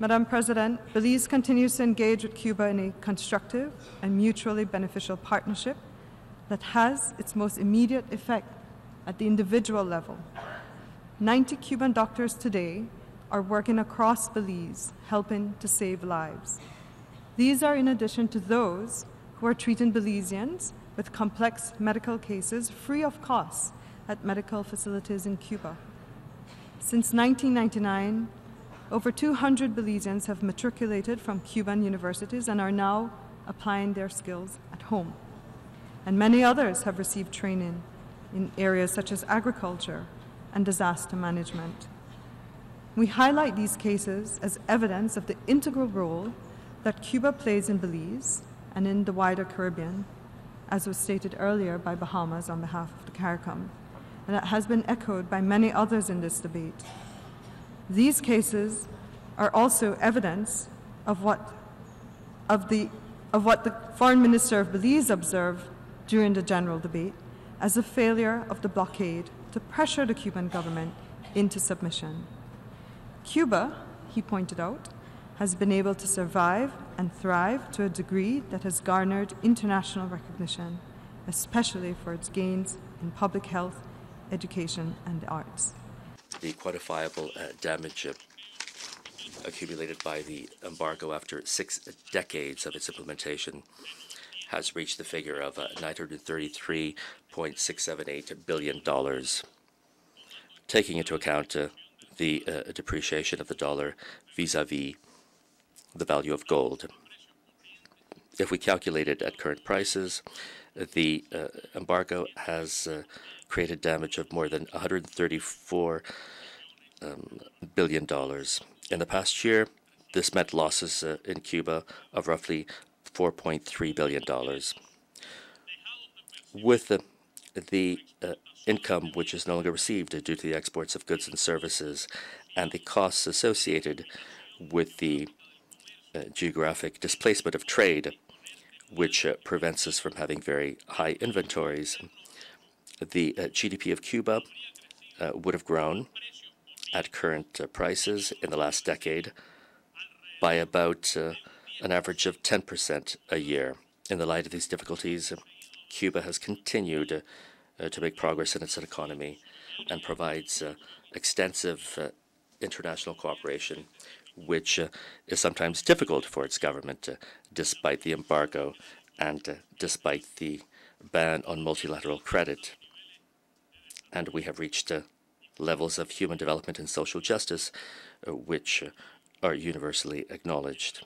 Madam President, Belize continues to engage with Cuba in a constructive and mutually beneficial partnership that has its most immediate effect at the individual level. 90 Cuban doctors today are working across Belize, helping to save lives. These are in addition to those who are treating Belizeans with complex medical cases free of cost at medical facilities in Cuba. Since 1999, over 200 Belizeans have matriculated from Cuban universities and are now applying their skills at home. And many others have received training in areas such as agriculture and disaster management. We highlight these cases as evidence of the integral role that Cuba plays in Belize and in the wider Caribbean, as was stated earlier by Bahamas on behalf of the CARICOM, and that has been echoed by many others in this debate. These cases are also evidence of what the Foreign Minister of Belize observed during the general debate as a failure of the blockade to pressure the Cuban government into submission. Cuba, he pointed out, has been able to survive and thrive to a degree that has garnered international recognition, especially for its gains in public health, education, and the arts. The quantifiable damage accumulated by the embargo after 6 decades of its implementation has reached the figure of $933.678 billion. Taking into account the depreciation of the dollar vis-à-vis the value of gold. If we calculate it at current prices, the embargo has created damage of more than $134 billion. In the past year, this meant losses in Cuba of roughly $4.3 billion. With the income which is no longer received due to the exports of goods and services and the costs associated with the geographic displacement of trade, which prevents us from having very high inventories, the GDP of Cuba would have grown at current prices in the last decade by about an average of 10% a year. In the light of these difficulties, Cuba has continued to make progress in its economy and provides extensive international cooperation, which is sometimes difficult for its government, despite the embargo and despite the ban on multilateral credit. And we have reached levels of human development and social justice which are universally acknowledged.